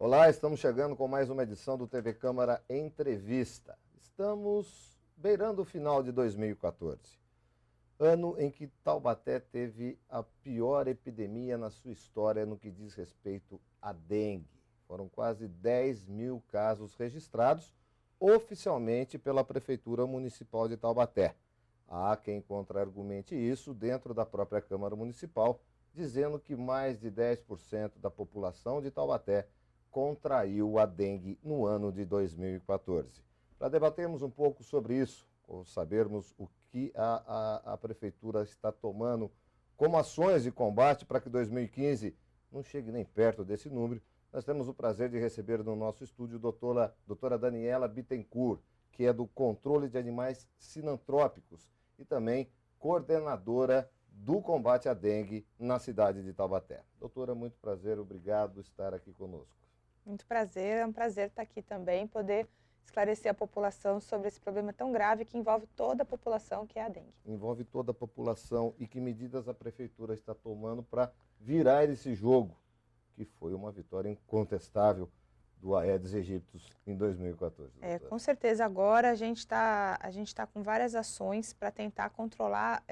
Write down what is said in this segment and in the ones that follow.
Olá, estamos chegando com mais uma edição do TV Câmara Entrevista. Estamos beirando o final de 2014, ano em que Taubaté teve a pior epidemia na sua história no que diz respeito à dengue. Foram quase 10 mil casos registrados oficialmente pela Prefeitura Municipal de Taubaté. Há quem contra-argumente isso dentro da própria Câmara Municipal, dizendo que mais de 10% da população de Taubaté contraiu a dengue no ano de 2014. Para debatermos um pouco sobre isso, ou sabermos o que a Prefeitura está tomando como ações de combate para que 2015 não chegue nem perto desse número, nós temos o prazer de receber no nosso estúdio a doutora Daniela Bittencourt, que é do Controle de Animais Sinantrópicos e também coordenadora do combate à dengue na cidade de Taubaté. Doutora, muito prazer, obrigado por estar aqui conosco. Muito prazer, é um prazer estar aqui também, poder esclarecer a população sobre esse problema tão grave que envolve toda a população, que é a dengue. Envolve toda a população e que medidas a Prefeitura está tomando para virar esse jogo, que foi uma vitória incontestável do Aedes aegypti em 2014. Com certeza agora a gente tá com várias ações para tentar controlar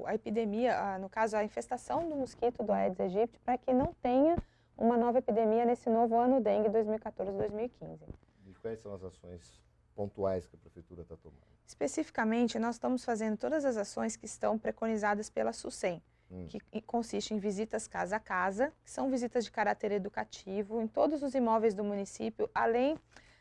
a epidemia, no caso a infestação do mosquito do Aedes aegypti, para que não tenha uma nova epidemia nesse novo ano dengue 2014-2015. E quais são as ações pontuais que a Prefeitura está tomando? Especificamente, nós estamos fazendo todas as ações que estão preconizadas pela SUSEM, que consiste em visitas casa a casa, que são visitas de caráter educativo em todos os imóveis do município, além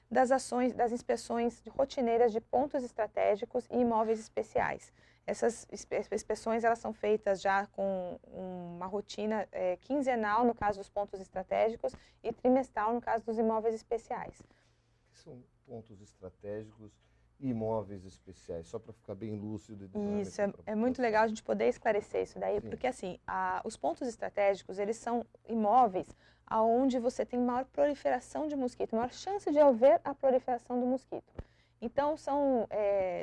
das ações, das inspeções rotineiras de pontos estratégicos e imóveis especiais. Essas inspeções elas são feitas já com uma rotina quinzenal no caso dos pontos estratégicos e trimestral no caso dos imóveis especiais. O que são pontos estratégicos e imóveis especiais? Só para ficar bem lúcido. Isso, é muito legal a gente poder esclarecer isso daí, Sim. Porque assim, os pontos estratégicos, eles são imóveis onde você tem maior proliferação de mosquito, maior chance de haver a proliferação do mosquito. Então, são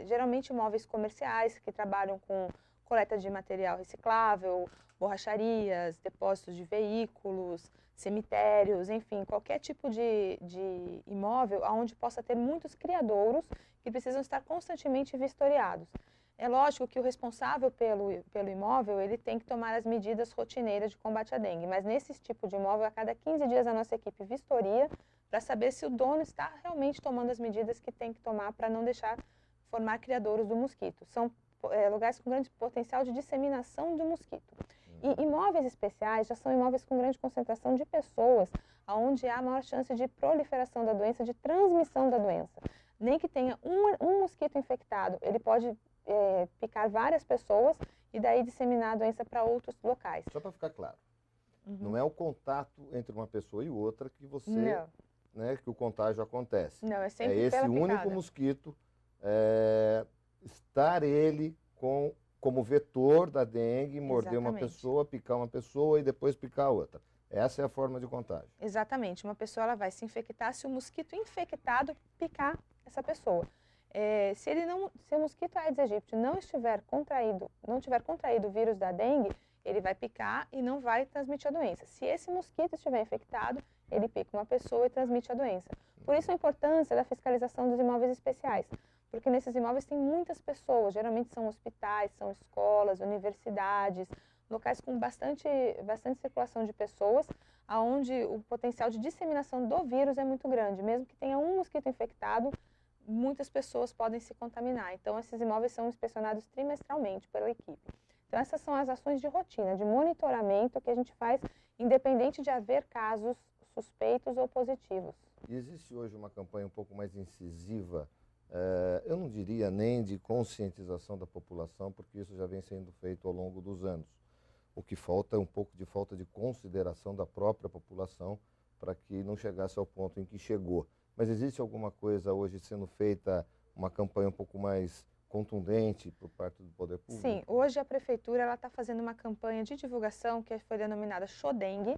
geralmente imóveis comerciais que trabalham com coleta de material reciclável, borracharias, depósitos de veículos, cemitérios, enfim, qualquer tipo de imóvel onde possa ter muitos criadouros que precisam estar constantemente vistoriados. É lógico que o responsável pelo imóvel, ele tem que tomar as medidas rotineiras de combate à dengue, mas nesse tipo de imóvel, a cada 15 dias a nossa equipe vistoria para saber se o dono está realmente tomando as medidas que tem que tomar para não deixar formar criadouros do mosquito. São lugares com grande potencial de disseminação do mosquito. E imóveis especiais já são imóveis com grande concentração de pessoas, onde há maior chance de proliferação da doença, de transmissão da doença. Nem que tenha um mosquito infectado, ele pode picar várias pessoas e daí disseminar a doença para outros locais. Só para ficar claro, não é o contato entre uma pessoa e outra que você... Não. Que o contágio acontece. Não, é sempre esse pela único picada. mosquito, estar ele como vetor da dengue, morder uma pessoa, picar uma pessoa e depois picar a outra. Essa é a forma de contágio. Exatamente. Uma pessoa ela vai se infectar se o mosquito infectado picar essa pessoa. Se o mosquito Aedes aegypti não tiver contraído o vírus da dengue, ele vai picar e não vai transmitir a doença. Se esse mosquito estiver infectado, ele pica uma pessoa e transmite a doença. Por isso a importância da fiscalização dos imóveis especiais, porque nesses imóveis tem muitas pessoas, geralmente são hospitais, são escolas, universidades, locais com bastante circulação de pessoas, onde o potencial de disseminação do vírus é muito grande. Mesmo que tenha um mosquito infectado, muitas pessoas podem se contaminar. Então esses imóveis são inspecionados trimestralmente pela equipe. Então essas são as ações de rotina, de monitoramento que a gente faz independente de haver casos suspeitos ou positivos. E existe hoje uma campanha um pouco mais incisiva, eu não diria nem de conscientização da população, porque isso já vem sendo feito ao longo dos anos. O que falta é um pouco de falta de consideração da própria população para que não chegasse ao ponto em que chegou. Mas existe alguma coisa hoje sendo feita, uma campanha um pouco mais contundente por parte do poder público? Sim, hoje a prefeitura está fazendo uma campanha de divulgação que foi denominada Xodengue.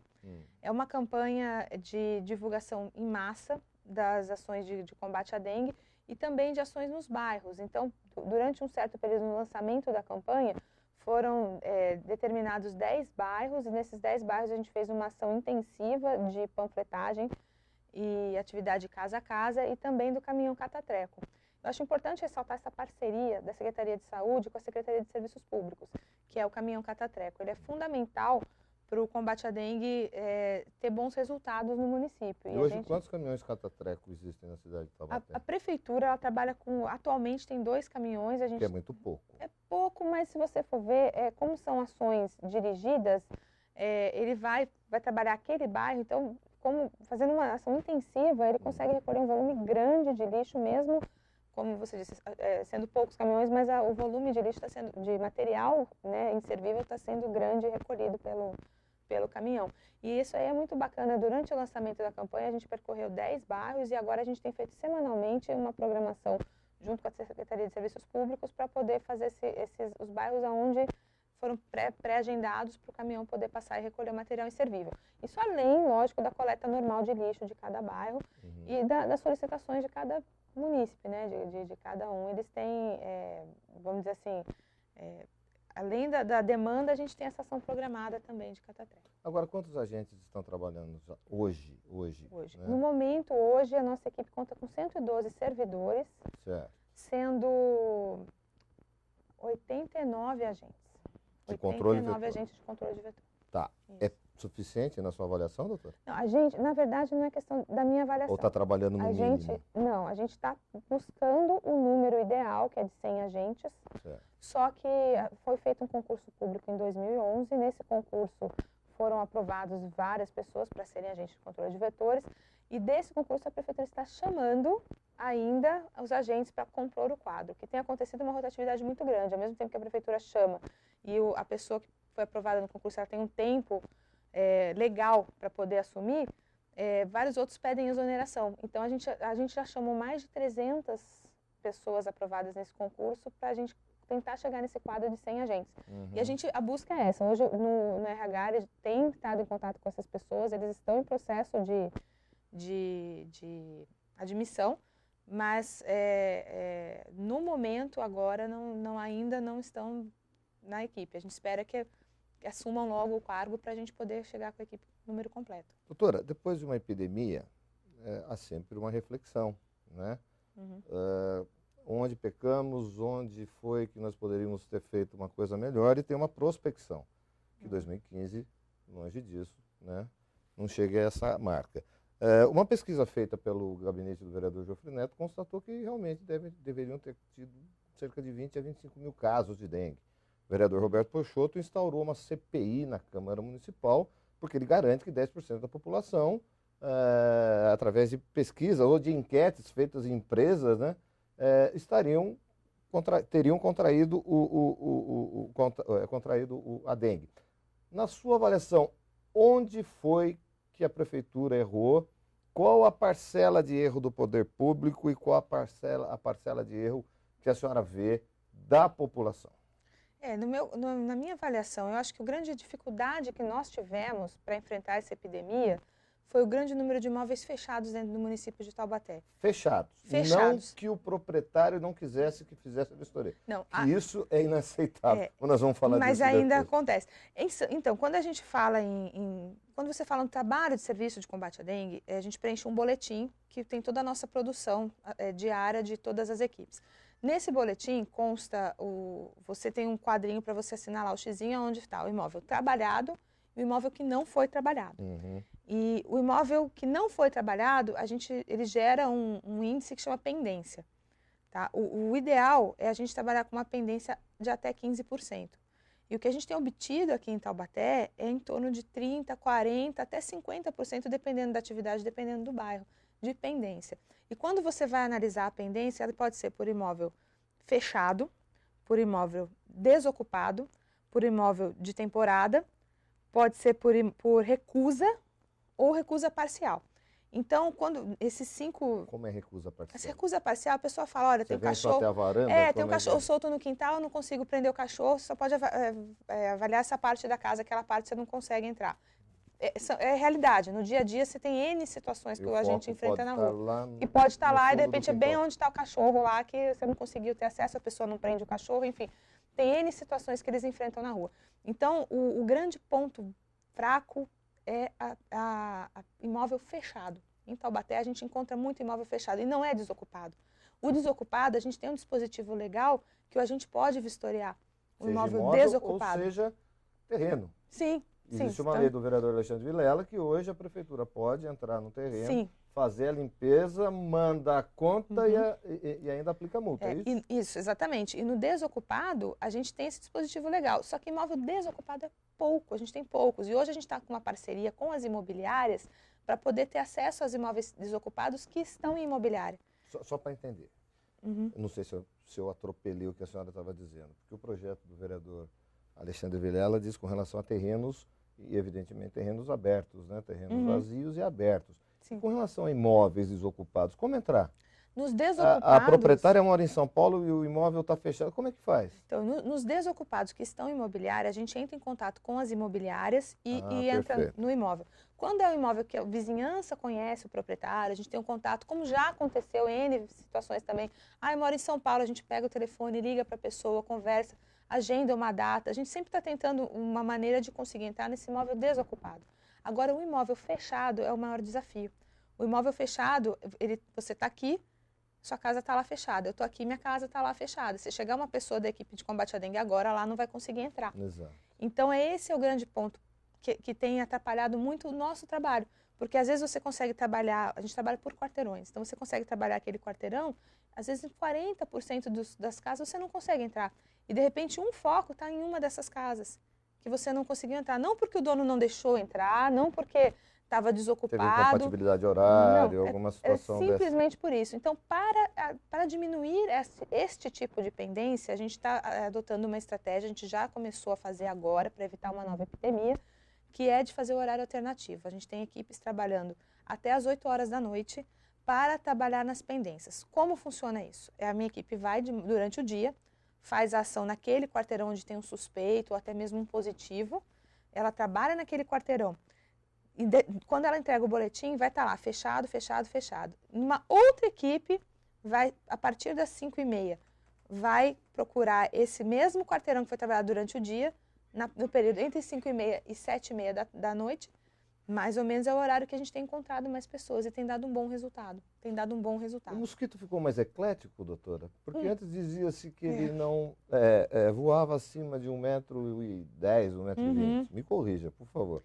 É uma campanha de divulgação em massa das ações de combate à dengue e também de ações nos bairros. Então, durante um certo período no lançamento da campanha, foram determinados 10 bairros e nesses 10 bairros a gente fez uma ação intensiva de panfletagem e atividade casa a casa e também do caminhão catatreco. Eu acho importante ressaltar essa parceria da Secretaria de Saúde com a Secretaria de Serviços Públicos, que é o caminhão catatreco. Ele é fundamental para o combate à dengue ter bons resultados no município. E hoje, quantos caminhões catatreco existem na cidade de Taubaté? A prefeitura ela trabalha com, atualmente tem 2 caminhões. Que é muito pouco. É pouco, mas se você for ver, como são ações dirigidas, ele vai trabalhar aquele bairro, então, como fazendo uma ação intensiva, ele consegue recolher um volume grande de lixo mesmo, como você disse, sendo poucos caminhões, mas o volume de lixo de material, né, inservível está sendo grande e recolhido pelo caminhão. E isso aí é muito bacana. Durante o lançamento da campanha, a gente percorreu 10 bairros e agora a gente tem feito semanalmente uma programação junto com a Secretaria de Serviços Públicos para poder fazer os bairros onde foram pré-agendados para o caminhão poder passar e recolher o material inservível. Isso além, lógico, da coleta normal de lixo de cada bairro e das solicitações de cada munícipe, né, de cada um. Eles têm, vamos dizer assim, além da demanda, a gente tem essa ação programada também de catatreco. Agora, quantos agentes estão trabalhando hoje? Né? No momento, hoje, a nossa equipe conta com 112 servidores, certo, sendo 89 agentes. De controle de 89 agentes de controle de vetor. Tá. Isso. É suficiente na sua avaliação, doutor? Não, a gente, na verdade, não é questão da minha avaliação. Ou está trabalhando no mínimo? Não, a gente está buscando o número ideal, que é de 100 agentes. Certo. Só que foi feito um concurso público em 2011. Nesse concurso foram aprovados várias pessoas para serem agentes de controle de vetores. E desse concurso a prefeitura está chamando ainda os agentes para compor o quadro, que tem acontecido uma rotatividade muito grande. Ao mesmo tempo que a prefeitura chama e a pessoa que foi aprovada no concurso ela tem um tempo legal para poder assumir, vários outros pedem exoneração. Então a gente já chamou mais de 300 pessoas aprovadas nesse concurso para a gente tentar chegar nesse quadro de 100 agentes. E a busca é essa. Hoje no RH eles têm estado em contato com essas pessoas, eles estão em processo de admissão, mas no momento agora ainda não estão na equipe. A gente espera que assumam logo o cargo para a gente poder chegar com a equipe número completo. Doutora, depois de uma epidemia, há sempre uma reflexão, né? Onde pecamos, onde foi que nós poderíamos ter feito uma coisa melhor e ter uma prospecção, que 2015, longe disso, né? Não chega a essa marca. Uma pesquisa feita pelo gabinete do vereador Jofre Neto constatou que realmente deveriam ter tido cerca de 20 a 25 mil casos de dengue. O vereador Roberto Peixoto instaurou uma CPI na Câmara Municipal, porque ele garante que 10% da população, através de pesquisa ou de enquetes feitas em empresas, né, teriam contraído a dengue. Na sua avaliação, onde foi que a prefeitura errou? Qual a parcela de erro do poder público e qual a parcela de erro que a senhora vê da população? Na minha avaliação, eu acho que a grande dificuldade que nós tivemos para enfrentar essa epidemia foi o grande número de imóveis fechados dentro do município de Taubaté. Fechados. Não que o proprietário não quisesse que fizesse a vistoria. Não, isso é inaceitável. Nós vamos falar disso. Mas ainda acontece. Então, quando a gente fala quando você fala no trabalho de serviço de combate à dengue, a gente preenche um boletim que tem toda a nossa produção diária de todas as equipes. Nesse boletim consta, você tem um quadrinho para você assinar lá o xizinho onde está o imóvel trabalhado e o imóvel que não foi trabalhado. E o imóvel que não foi trabalhado, ele gera um índice que chama pendência. Tá? O ideal é a gente trabalhar com uma pendência de até 15%. E o que a gente tem obtido aqui em Taubaté é em torno de 30%, 40%, até 50%, dependendo da atividade, dependendo do bairro, de pendência. E quando você vai analisar a pendência, ela pode ser por imóvel fechado, por imóvel desocupado, por imóvel de temporada, pode ser por recusa ou recusa parcial. Então, quando esses 5... Como é recusa parcial? Essa recusa parcial, a pessoa fala, olha, tem um cachorro... Até a varanda, tem um cachorro solto no quintal, eu não consigo prender o cachorro, você só pode avaliar essa parte da casa, aquela parte você não consegue entrar. É realidade, no dia a dia você tem N situações que a gente enfrenta na rua. E pode estar lá e de repente é bem onde está o cachorro lá, que você não conseguiu ter acesso, a pessoa não prende o cachorro, enfim. Tem N situações que eles enfrentam na rua. Então, o grande ponto fraco é a imóvel fechado. Em Taubaté, a gente encontra muito imóvel fechado e não é desocupado. O desocupado, a gente tem um dispositivo legal que a gente pode vistoriar. O imóvel desocupado. Ou seja, terreno. Sim. Existe uma lei do vereador Alexandre Vilela que hoje a prefeitura pode entrar no terreno, fazer a limpeza, mandar a conta e ainda aplica multa, é isso? Isso, exatamente. E no desocupado, a gente tem esse dispositivo legal. Só que imóvel desocupado é pouco, a gente tem poucos. E hoje a gente está com uma parceria com as imobiliárias para poder ter acesso aos imóveis desocupados que estão em imobiliária. Só para entender. Eu não sei se eu atropelei o que a senhora estava dizendo, porque o projeto do vereador Alexandre Vilela diz com relação a terrenos, e evidentemente terrenos abertos, né? Terrenos vazios e abertos. Sim. Com relação a imóveis desocupados, como entrar? Nos desocupados... A proprietária mora em São Paulo e o imóvel está fechado, como é que faz? Então, nos desocupados que estão em imobiliária, a gente entra em contato com as imobiliárias e entra no imóvel. Quando é um imóvel que a vizinhança conhece o proprietário, a gente tem um contato, como já aconteceu em N situações também. Eu moro em São Paulo, a gente pega o telefone, liga para a pessoa, conversa, agenda uma data. A gente sempre está tentando uma maneira de conseguir entrar nesse imóvel desocupado. Agora, o imóvel fechado é o maior desafio. O imóvel fechado, você está aqui, sua casa está lá fechada. Eu estou aqui, minha casa está lá fechada. Se chegar uma pessoa da equipe de combate à dengue agora, lá não vai conseguir entrar. Exato. Então, esse é o grande ponto que tem atrapalhado muito o nosso trabalho. Porque às vezes você consegue trabalhar, a gente trabalha por quarteirões, então você consegue trabalhar aquele quarteirão, às vezes em 40% das casas você não consegue entrar. E de repente um foco está em uma dessas casas, que você não conseguiu entrar. Não porque o dono não deixou entrar, não porque estava desocupado. Teve incompatibilidade de horário, alguma situação dessa. Simplesmente por isso. Então, para diminuir este tipo de pendência, a gente está adotando uma estratégia, a gente já começou a fazer agora para evitar uma nova epidemia, que é de fazer o horário alternativo. A gente tem equipes trabalhando até as 8 horas da noite para trabalhar nas pendências. Como funciona isso? A minha equipe vai durante o dia, faz a ação naquele quarteirão onde tem um suspeito ou até mesmo um positivo, ela trabalha naquele quarteirão. E quando ela entrega o boletim, vai estar lá, fechado, fechado, fechado. Uma outra equipe vai, a partir das 5h30, vai procurar esse mesmo quarteirão que foi trabalhado durante o dia, no período entre 5h30 e 7h30 da noite, mais ou menos é o horário que a gente tem encontrado mais pessoas e tem dado um bom resultado. O mosquito ficou mais eclético, doutora? Porque antes dizia-se que ele não voava acima de 1,10 m, 1,20 m. Me corrija, por favor.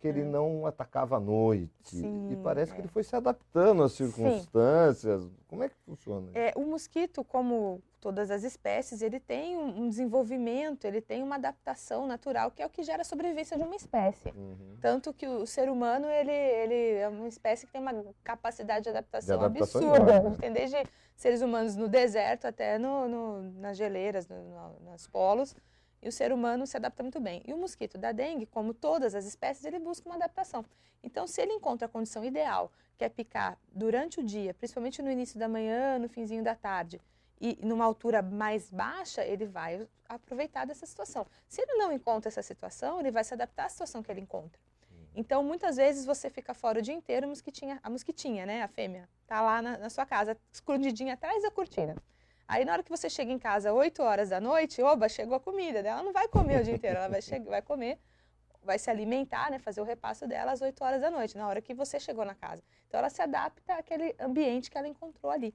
Que ele não atacava à noite. Sim, e parece que ele foi se adaptando às circunstâncias. Sim. Como é que funciona isso? O mosquito, como todas as espécies, ele tem um desenvolvimento, ele tem uma adaptação natural, que é o que gera a sobrevivência de uma espécie. Tanto que o ser humano, ele é uma espécie que tem uma capacidade de adaptação absurda. A gente tem desde seres humanos no deserto até nas geleiras, nos polos. E o ser humano se adapta muito bem. E o mosquito da dengue, como todas as espécies, ele busca uma adaptação. Então, se ele encontra a condição ideal, que é picar durante o dia, principalmente no início da manhã, no finzinho da tarde, e numa altura mais baixa, ele vai aproveitar dessa situação. Se ele não encontra essa situação, ele vai se adaptar à situação que ele encontra. Então, muitas vezes, você fica fora o dia inteiro, a mosquitinha, né, a fêmea, está lá na sua casa, escondidinha atrás da cortina. Aí, na hora que você chega em casa, 8 horas da noite, chegou a comida. Ela não vai comer o dia inteiro, ela vai comer, vai se alimentar, né, fazer o repasso dela às 8 horas da noite, na hora que você chegou na casa. Então, ela se adapta àquele ambiente que ela encontrou ali.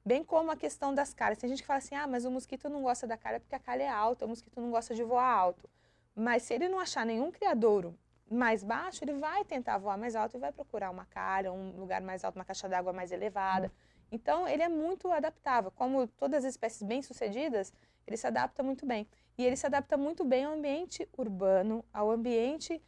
Bem como a questão das calhas. Tem gente que fala assim, mas o mosquito não gosta da calha porque a calha é alta, o mosquito não gosta de voar alto. Mas se ele não achar nenhum criadouro mais baixo, ele vai tentar voar mais alto e vai procurar uma calha, um lugar mais alto, uma caixa d'água mais elevada. Então, ele é muito adaptável. Como todas as espécies bem-sucedidas, ele se adapta muito bem. E ele se adapta muito bem ao ambiente urbano, ao ambiente,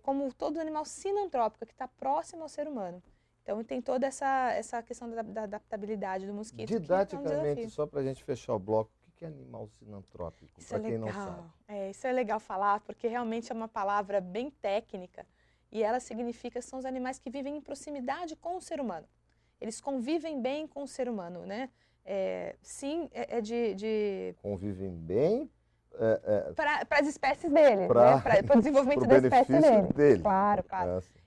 como todo animal sinantrópico, que está próximo ao ser humano. Então, tem toda essa questão da adaptabilidade do mosquito. Didaticamente, só para a gente fechar o bloco, o que é animal sinantrópico, para quem não sabe? Isso é legal falar, porque realmente é uma palavra bem técnica. E ela significa que são os animais que vivem em proximidade com o ser humano. Eles convivem bem com o ser humano, né? Convivem bem? Para as espécies dele, para o desenvolvimento da espécie dele. Claro.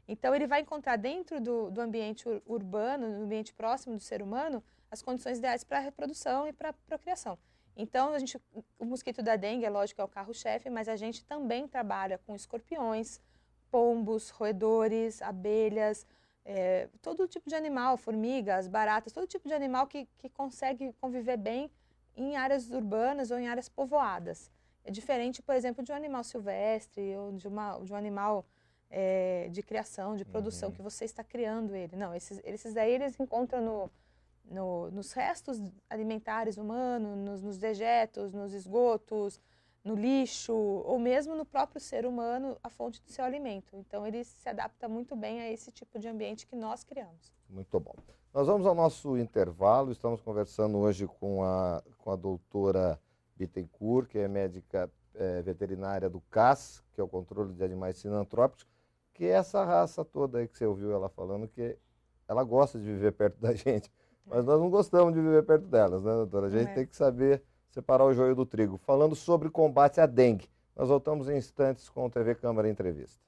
Então, ele vai encontrar dentro do ambiente urbano, no ambiente próximo do ser humano, as condições ideais para a reprodução e para a procriação. Então, o mosquito da dengue, é lógico, é o carro-chefe, mas a gente também trabalha com escorpiões, pombos, roedores, abelhas, todo tipo de animal, formigas, baratas, todo tipo de animal que consegue conviver bem em áreas urbanas ou em áreas povoadas. É diferente, por exemplo, de um animal silvestre ou de um animal de criação, de produção, que você está criando ele. Não, esses daí eles encontram nos restos alimentares humanos, nos dejetos, nos esgotos, no lixo, ou mesmo no próprio ser humano, a fonte do seu alimento. Então, ele se adapta muito bem a esse tipo de ambiente que nós criamos. Muito bom. Nós vamos ao nosso intervalo. Estamos conversando hoje com a doutora Bittencourt, que é médica veterinária do CAS, que é o Controle de Animais Sinantrópicos, que é essa raça toda aí que você ouviu ela falando, que ela gosta de viver perto da gente. Mas nós não gostamos de viver perto delas, né, doutora? A gente tem que saber separar o joio do trigo. Falando sobre combate à dengue. Nós voltamos em instantes com o TV Câmara Entrevista.